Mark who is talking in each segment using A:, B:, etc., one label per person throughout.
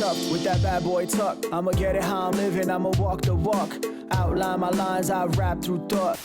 A: tough with that bad boy tuck. I'ma get it how I'm living, I'ma walk the walk. Outline my lines, I rap through thought.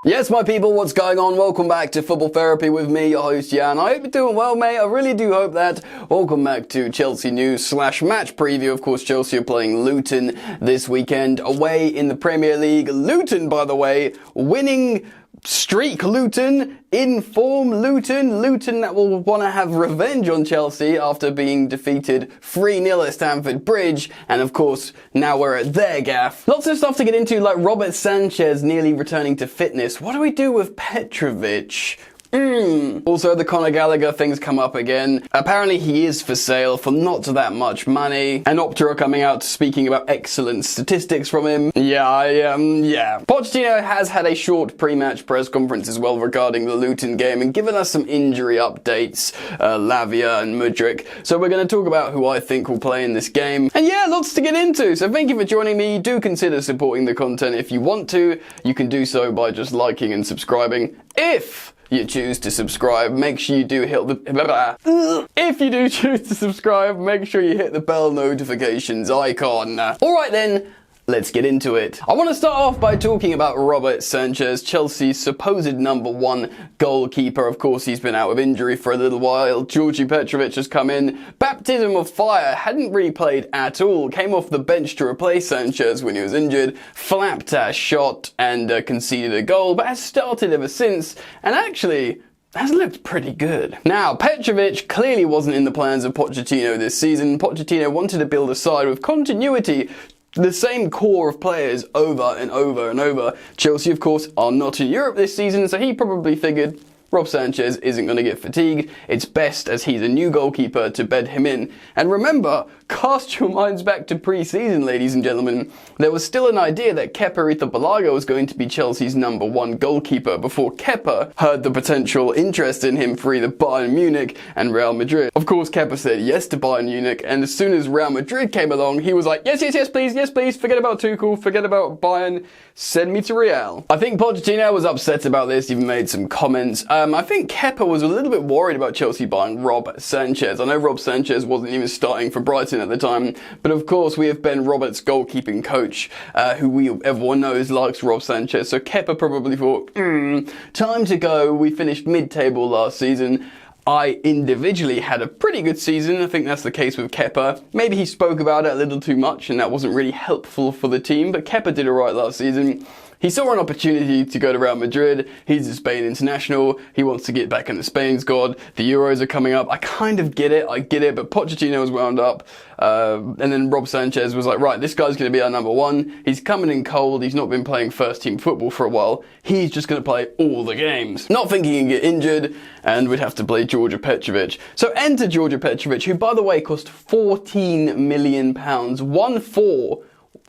B: Yes, my people, what's going on? Welcome back to Football Therapy with me, your host, Jan. I hope you're doing well, mate. I really do hope that. Welcome back to Chelsea news / match preview. Of course, Chelsea are playing Luton this weekend away in the Premier League. Luton, by the way, winning streak. Luton, in form. Luton that will want to have revenge on Chelsea after being defeated 3-0 at Stamford Bridge. And of course, now we're at their gaff. Lots of stuff to get into, like Robert Sanchez nearly returning to fitness. What do we do with Petrovic? Also, the Conor Gallagher thing's come up again. Apparently he is for sale for not that much money. And Opta are coming out speaking about excellent statistics from him. Yeah. Pochettino has had a short pre-match press conference as well regarding the Luton game and given us some injury updates, Lavia and Mudryk. So we're going to talk about who I think will play in this game. And yeah, lots to get into. So thank you for joining me. Do consider supporting the content if you want to. You can do so by just liking and subscribing. If you choose to subscribe, make sure you do hit the if you do choose to subscribe, make sure you hit the bell notifications icon. Alright then, let's get into it. I want to start off by talking about Robert Sanchez, Chelsea's supposed number one goalkeeper. Of course, he's been out with injury for a little while. Georgi Petrovic has come in. Baptism of fire, hadn't really played at all. Came off the bench to replace Sanchez when he was injured. Flapped a shot and conceded a goal, but has started ever since. And actually has looked pretty good. Now, Petrovic clearly wasn't in the plans of Pochettino this season. Pochettino wanted to build a side with continuity, the same core of players over and over and over. Chelsea, of course, are not in Europe this season, so he probably figured Rob Sanchez isn't going to get fatigued. It's best, as he's a new goalkeeper, to bed him in. And remember, cast your minds back to pre-season, ladies and gentlemen. There was still an idea that Kepa Arrizabalaga was going to be Chelsea's number one goalkeeper before Kepa heard the potential interest in him for either Bayern Munich and Real Madrid. Of course, Kepa said yes to Bayern Munich, and as soon as Real Madrid came along, he was like, yes, please, forget about Tuchel, forget about Bayern, send me to Real. I think Pochettino was upset about this, even made some comments. I think Kepa was a little bit worried about Chelsea buying Rob Sanchez. I know Rob Sanchez wasn't even starting for Brighton at the time, but of course we have Ben Roberts, goalkeeping coach, who everyone knows likes Rob Sanchez. So Kepa probably thought, time to go. We finished mid-table last season. I individually had a pretty good season. I think that's the case with Kepa. Maybe he spoke about it a little too much and that wasn't really helpful for the team, but Kepa did alright last season. He saw an opportunity to go to Real Madrid. He's a Spain international. He wants to get back in the Spain squad. The Euros are coming up. I kind of get it. But Pochettino was wound up. And then Rob Sanchez was like, right, this guy's going to be our number one. He's coming in cold. He's not been playing first team football for a while. He's just going to play all the games. Not thinking he'd get injured and we'd have to play Georgi Petrovic. So enter Georgi Petrovic, who by the way cost £14 million.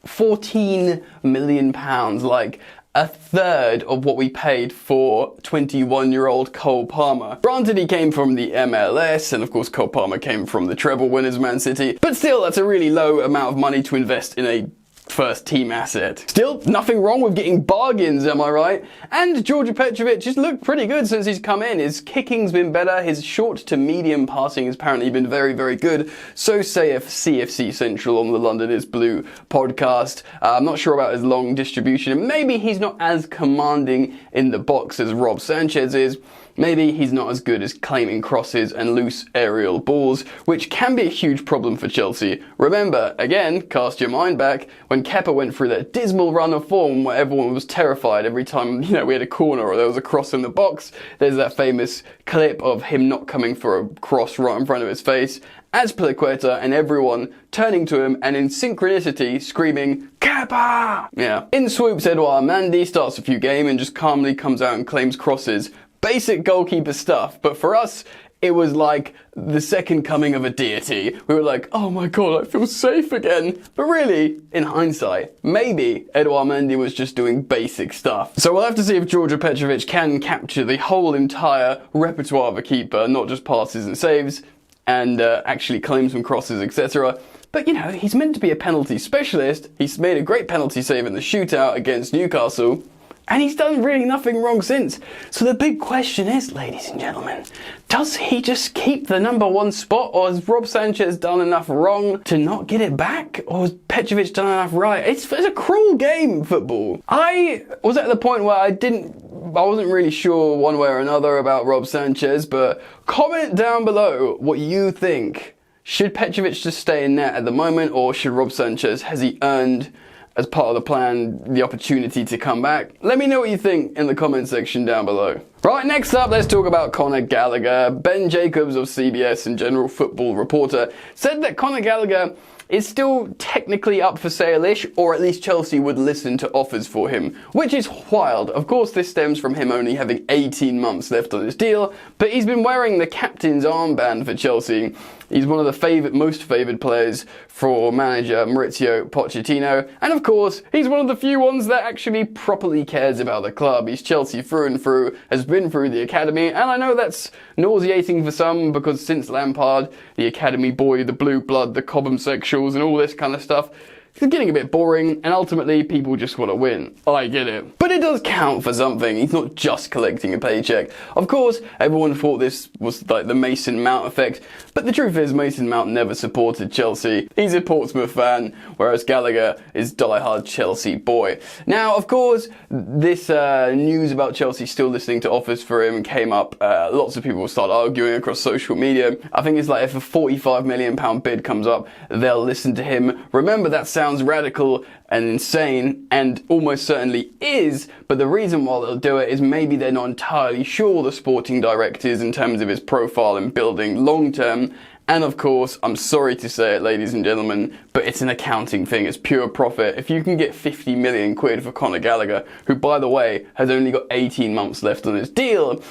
B: 14 million pounds, like a third of what we paid for 21-year-old Cole Palmer. Granted, he came from the MLS, and of course Cole Palmer came from the treble winners Man City, but still, that's a really low amount of money to invest in a first team asset. Still, nothing wrong with getting bargains, am I right? And Georgi Petrovic has looked pretty good since he's come in. His kicking's been better, his short to medium passing has apparently been very, very good. So say if CFC Central on the London is Blue podcast. I'm not sure about his long distribution, and maybe he's not as commanding in the box as Rob Sanchez is. Maybe he's not as good as claiming crosses and loose aerial balls, which can be a huge problem for Chelsea. Remember, again, cast your mind back, when Kepa went through that dismal run of form where everyone was terrified every time, we had a corner or there was a cross in the box. There's that famous clip of him not coming for a cross right in front of his face, Azpilicueta and everyone turning to him and in synchronicity screaming, Kepa! Yeah. In swoops Edouard Mendy, starts a few games and just calmly comes out and claims crosses. Basic goalkeeper stuff, but for us, it was like the second coming of a deity. We were like, oh my god, I feel safe again. But really, in hindsight, maybe Edouard Mendy was just doing basic stuff. So we'll have to see if Georgi Petrovic can capture the whole entire repertoire of a keeper, not just passes and saves, and actually claim some crosses, etc. But, he's meant to be a penalty specialist. He's made a great penalty save in the shootout against Newcastle. And he's done really nothing wrong since. So the big question is, ladies and gentlemen, does he just keep the #1 spot, or has Rob Sanchez done enough wrong to not get it back? Or has Petrovic done enough right? It's a cruel game, football. I was at the point where I wasn't really sure one way or another about Rob Sanchez, but comment down below what you think. Should Petrovic just stay in net at the moment, or should Rob Sanchez, has he earned, as part of the plan, the opportunity to come back? Let me know what you think in the comment section down below. Right, next up, let's talk about Conor Gallagher. Ben Jacobs of CBS and General Football Reporter said that Conor Gallagher is still technically up for sale-ish, or at least Chelsea would listen to offers for him, which is wild. Of course, this stems from him only having 18 months left on his deal, but he's been wearing the captain's armband for Chelsea. He's one of the most favoured players for manager Mauricio Pochettino, and of course, he's one of the few ones that actually properly cares about the club. He's Chelsea through and through, has been through the academy, and I know that's nauseating for some, because since Lampard, the academy boy, the blue blood, the Cobham sexuals, and all this kind of stuff, it's getting a bit boring, and ultimately people just want to win. I get it. But it does count for something. He's not just collecting a paycheck. Of course, everyone thought this was like the Mason Mount effect, but the truth is Mason Mount never supported Chelsea. He's a Portsmouth fan, whereas Gallagher is diehard Chelsea boy. Now, of course, this news about Chelsea still listening to offers for him came up. Lots of people start arguing across social media. I think it's like if a £45 million bid comes up, they'll listen to him. Remember, that sounds radical and insane, and almost certainly is, but the reason why they'll do it is maybe they're not entirely sure, the sporting directors, in terms of his profile and building long term. And of course, I'm sorry to say it, ladies and gentlemen, but it's an accounting thing. It's pure profit. If you can get 50 million quid for Conor Gallagher, who, by the way, has only got 18 months left on his deal,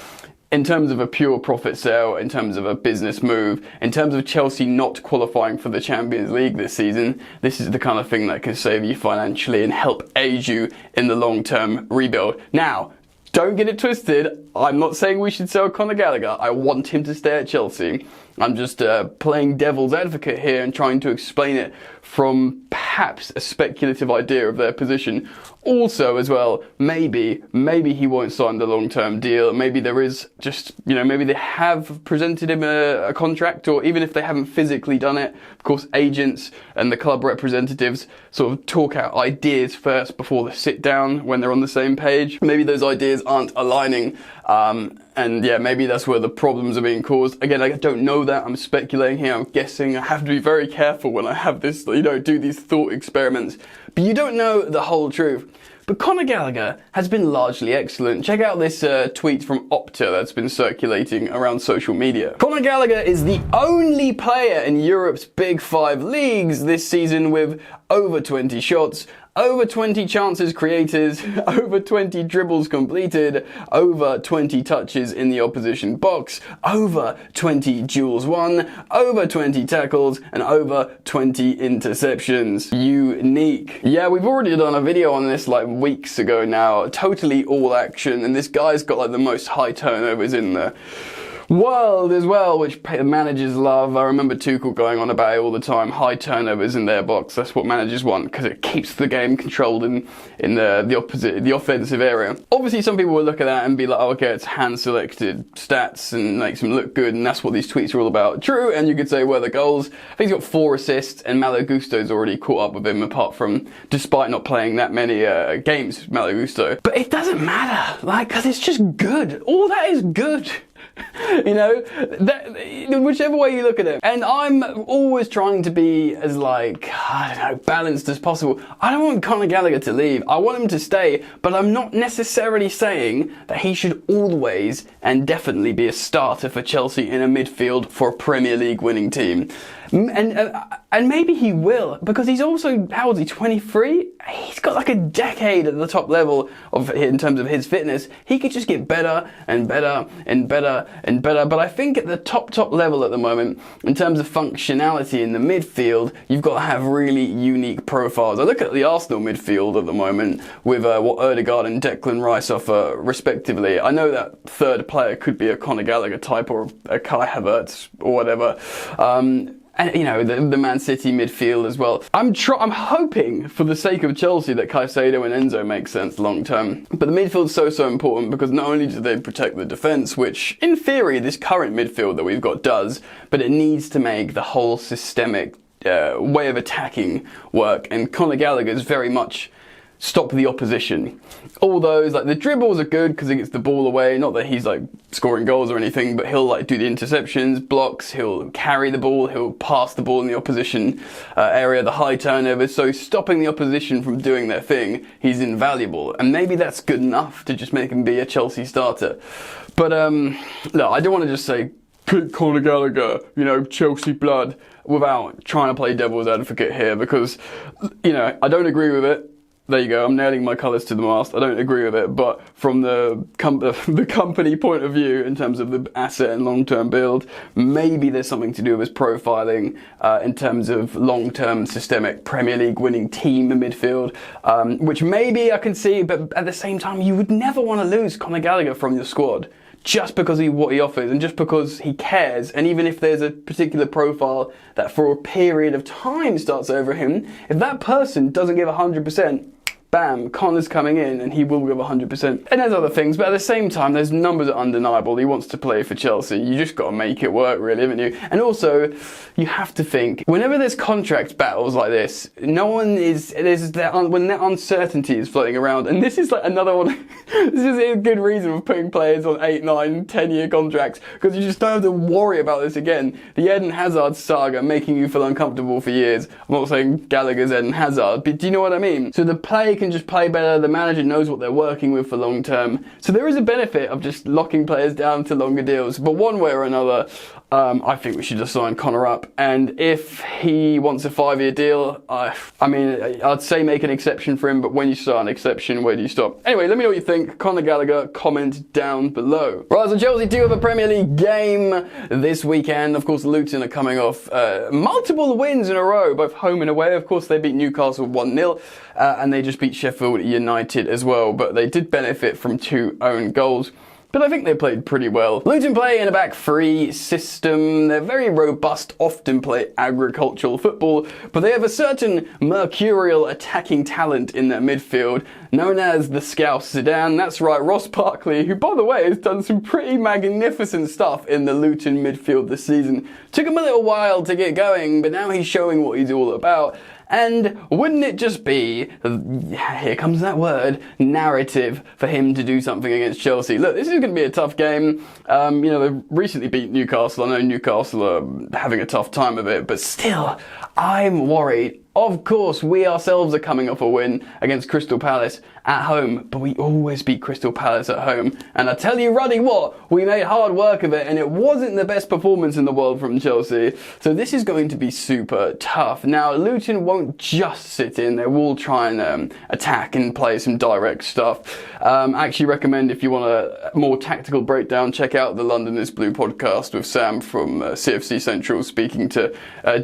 B: in terms of a pure profit sale, in terms of a business move, in terms of Chelsea not qualifying for the Champions League this season, this is the kind of thing that can save you financially and help aid you in the long-term rebuild. Now, don't get it twisted. I'm not saying we should sell Conor Gallagher. I want him to stay at Chelsea. I'm just playing devil's advocate here and trying to explain it from perhaps a speculative idea of their position. Also, as well, maybe he won't sign the long-term deal. Maybe there is just, maybe they have presented him a contract, or even if they haven't physically done it, of course, agents and the club representatives sort of talk out ideas first before they sit down when they're on the same page. Maybe those ideas aren't aligning, and yeah, maybe that's where the problems are being caused. Again, I don't know that. I'm speculating here. I'm guessing. I have to be very careful when I have this, do these thought experiments. But you don't know the whole truth. But Conor Gallagher has been largely excellent. Check out this tweet from Opta that's been circulating around social media. Conor Gallagher is the only player in Europe's Big 5 leagues this season with over 20 shots, over 20 chances created, over 20 dribbles completed, over 20 touches in the opposition box, over 20 duels won, over 20 tackles, and over 20 interceptions. Unique. Yeah, we've already done a video on this like weeks ago now. Totally all action, and this guy's got like the most high turnovers in the world as well, which managers love. I remember Tuchel going on about it all the time. High turnovers in their box. That's what managers want, because it keeps the game controlled in the offensive area. Obviously, some people will look at that and be like, oh, okay, it's hand-selected stats and makes him look good, and that's what these tweets are all about. True, and you could say, where are the goals? I think he's got 4 assists, and Malo Gusto's already caught up with him, apart from, despite not playing that many games, Malo Gusto. But it doesn't matter, because it's just good. All that is good. Whichever way you look at it. And I'm always trying to be as balanced as possible. I don't want Conor Gallagher to leave. I want him to stay, but I'm not necessarily saying that he should always and definitely be a starter for Chelsea in a midfield for a Premier League winning team. And maybe he will, because he's also, how old is he, 23? He's got like a decade at the top level in terms of his fitness. He could just get better and better and better and better. But I think at the top level at the moment, in terms of functionality in the midfield, you've got to have really unique profiles. I look at the Arsenal midfield at the moment with what Ødegaard and Declan Rice offer respectively. I know that third player could be a Conor Gallagher type or a Kai Havertz or whatever. And, you know, the Man City midfield as well. I'm hoping, for the sake of Chelsea, that Caicedo and Enzo make sense long term. But the midfield's so important because not only do they protect the defence, which in theory this current midfield that we've got does, but it needs to make the whole systemic way of attacking work. And Conor Gallagher is very much stop the opposition. All those, like, the dribbles are good because he gets the ball away, not that he's like scoring goals or anything, but he'll like do the interceptions, blocks, he'll carry the ball, he'll pass the ball in the opposition area, the high turnovers. So stopping the opposition from doing their thing, he's invaluable, and maybe that's good enough to just make him be a Chelsea starter. But no, I don't want to just say pick Conor Gallagher, you know, Chelsea blood, without trying to play devil's advocate here, because, you know, I don't agree with it. There you go, I'm nailing my colours to the mast. I don't agree with it, but from the company point of view, in terms of the asset and long-term build, maybe there's something to do with his profiling in terms of long-term systemic Premier League winning team in midfield, which maybe I can see, but at the same time, you would never want to lose Conor Gallagher from your squad, just because of what he offers and just because he cares. And even if there's a particular profile that for a period of time starts over him, if that person doesn't give 100%, bam, Conor's coming in and he will give 100%. And there's other things, but at the same time, those numbers are undeniable. He wants to play for Chelsea. You just got to make it work, really, haven't you? And also, you have to think, whenever there's contract battles like this, when that uncertainty is floating around, and this is like another one, this is a good reason for putting players on 8, 9, 10-year contracts, because you just don't have to worry about this again. The Eden Hazard saga making you feel uncomfortable for years. I'm not saying Gallagher's Eden Hazard, but do you know what I mean? So the player can just play better, the manager knows what they're working with for long term. So there is a benefit of just locking players down to longer deals. But one way or another, I think we should just sign Conor up. And if he wants a 5-year deal, I mean, I'd say make an exception for him, but when you start an exception, where do you stop? Anyway, let me know what you think. Conor Gallagher, comment down below. Right, so Chelsea do have a Premier League game this weekend. Of course, Luton are coming off multiple wins in a row, both home and away. Of course, they beat Newcastle 1-0, and they just beat Sheffield United as well, but they did benefit from 2 own goals. But I think they played pretty well. Luton play in a back 3 system. They're very robust, often play agricultural football, but they have a certain mercurial attacking talent in their midfield, known as the Scouse Sedan. That's right, Ross Barkley, who, by the way, has done some pretty magnificent stuff in the Luton midfield this season. Took him a little while to get going, but now he's showing what he's all about. And wouldn't it just be, here comes that word, narrative for him to do something against Chelsea? Look, this is going to be a tough game. You know, they've recently beat Newcastle. I know Newcastle are having a tough time of it, but still, I'm worried. Of course, we ourselves are coming off a win against Crystal Palace at home, but we always beat Crystal Palace at home. And I tell you, Ruddy, what? We made hard work of it, and it wasn't the best performance in the world from Chelsea. So this is going to be super tough. Now, Luton won't just sit in. They will try and attack and play some direct stuff. I actually recommend, if you want a more tactical breakdown, check out the London is Blue podcast with Sam from CFC Central speaking to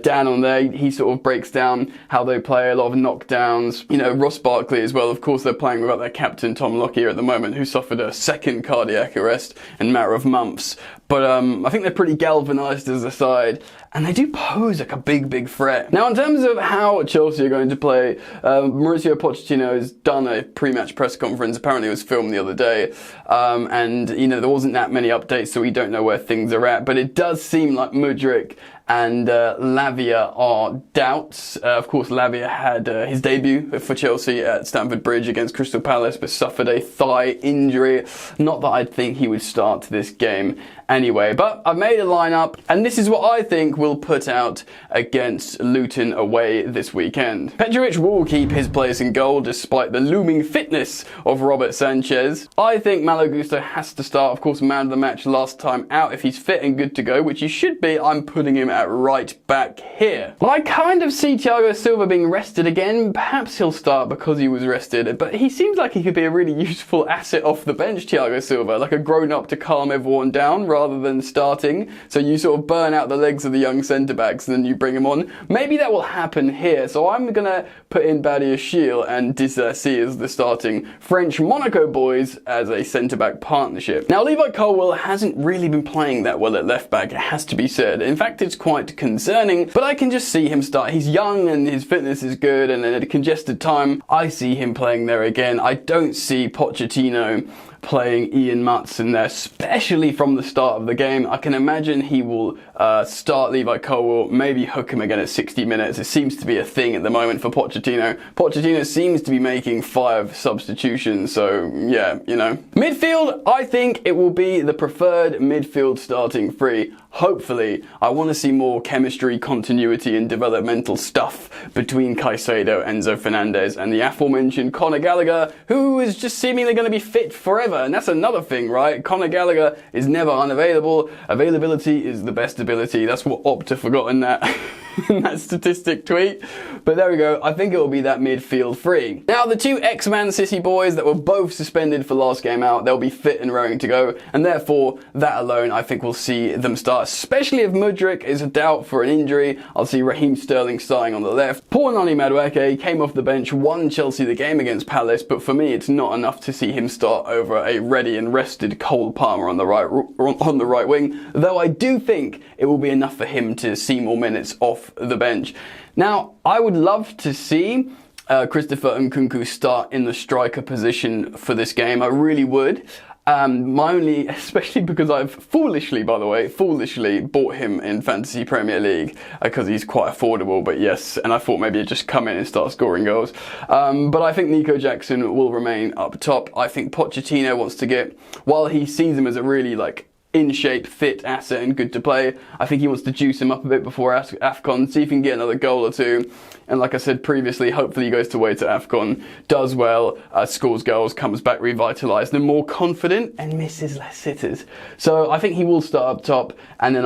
B: Dan on there. He sort of breaks down how they play, a lot of knockdowns. You know, Ross Barkley as well. Of course, they're playing without their captain, Tom Lockyer, at the moment, who suffered a second cardiac arrest in a matter of months. But I think they're pretty galvanised as a side, and they do pose like a big threat. Now, in terms of how Chelsea are going to play, Mauricio Pochettino has done a pre-match press conference. Apparently it was filmed the other day, and you know, there wasn't that many updates, so we don't know where things are at, but it does seem like Mudryk and Lavia are doubts. Of course, Lavia had his debut for Chelsea at Stamford Bridge against Crystal Palace, but suffered a thigh injury. Not that I'd think he would start this game anyway, but I've made a lineup, and this is what I think we'll put out against Luton away this weekend. Petrovic will keep his place in goal despite the looming fitness of Robert Sanchez. I think Malo Gusto has to start. Of course, man of the match last time out. If he's fit and good to go, which he should be, I'm putting him at right back here. Well, I kind of see Thiago Silva being rested again. Perhaps he'll start because he was rested, but he seems like he could be a really useful asset off the bench, Thiago Silva, like a grown-up to calm everyone down rather rather than starting. So you sort of burn out the legs of the young centre-backs and then you bring them on. Maybe that will happen here. So I'm going to put in Badiashile and Disasi as the starting French Monaco boys as a centre-back partnership. Now, Levi Colwill hasn't really been playing that well at left-back, it has to be said. In fact, it's quite concerning, but I can just see him start. He's young and his fitness is good, and at a congested time, I see him playing there again. I don't see Pochettino playing Ian Mutson there, especially from the start of the game. I can imagine he will start Levi Colwill, maybe hook him again at 60 minutes. It seems to be a thing at the moment for Pochettino. Pochettino seems to be making 5 substitutions, so yeah, you know. Midfield, I think it will be the preferred midfield starting three. Hopefully, I want to see more chemistry, continuity and developmental stuff between Caicedo, Enzo Fernandez and the aforementioned Conor Gallagher, who is just seemingly going to be fit forever. And that's another thing, right? Conor Gallagher is never unavailable. Availability is the best ability. That's what Opta forgot in that, in that statistic tweet. But there we go. I think it will be that midfield three. Now, the 2 ex-Man City boys that were both suspended for last game out, they'll be fit and raring to go. And therefore, that alone, I think we'll see them start. Especially if Mudryk is a doubt for an injury. I'll see Raheem Sterling starting on the left. Poor Noni Madueke came off the bench, won Chelsea the game against Palace, but for me it's not enough to see him start over a ready and rested Cole Palmer on the right wing, though I do think it will be enough for him to see more minutes off the bench. Now, I would love to see Christopher Nkunku start in the striker position for this game. I really would. Especially because I've foolishly bought him in Fantasy Premier League because he's quite affordable, but yes, and I thought maybe he'd just come in and start scoring goals. But I think Nico Jackson will remain up top. I think Pochettino wants to get, while he sees him as a really in shape, fit asset and good to play, I think he wants to juice him up a bit before AFCON, see if he can get another goal or two. And like I said previously, hopefully he goes away to AFCON, does well, scores goals, comes back revitalised and more confident and misses less sitters. So I think he will start up top. And then,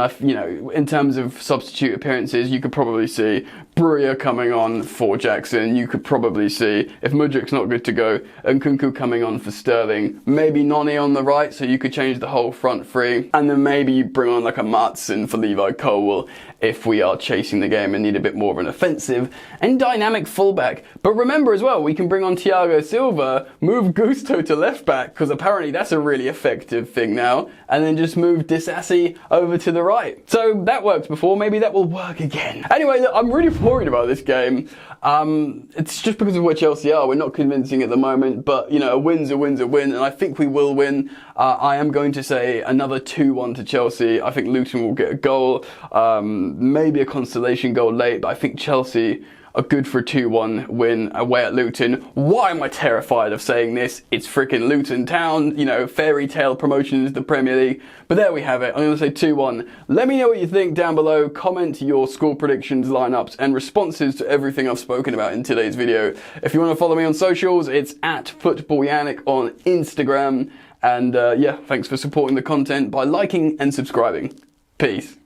B: in terms of substitute appearances, you could probably see Breuer coming on for Jackson. You could probably see, if Mudryk's not good to go, Nkunku coming on for Sterling. Maybe Noni on the right, so you could change the whole front three. And then maybe you bring on like a Mutson for Levi Colwill if we are chasing the game and need a bit more of an offensive and dynamic fullback. But remember as well, we can bring on Thiago Silva, move Gusto to left back, because apparently that's a really effective thing now, and then just move Disasi over to the right. So that worked before, maybe that will work again. Anyway, look, I'm really worried about this game. It's just because of where Chelsea are. We're not convincing at the moment, but a win's a win's a win, and I think we will win. I am going to say another 2-1 to Chelsea. I think Luton will get a goal, maybe a consolation goal late, but I think Chelsea are good for a 2-1 win away at Luton. Why am I terrified of saying this? It's freaking Luton Town, fairy tale promotions, the Premier League. But there we have it. I'm going to say 2-1. Let me know what you think down below. Comment your score predictions, lineups, and responses to everything I've spoken about in today's video. If you want to follow me on socials, it's @FootballYannick on Instagram. And thanks for supporting the content by liking and subscribing. Peace.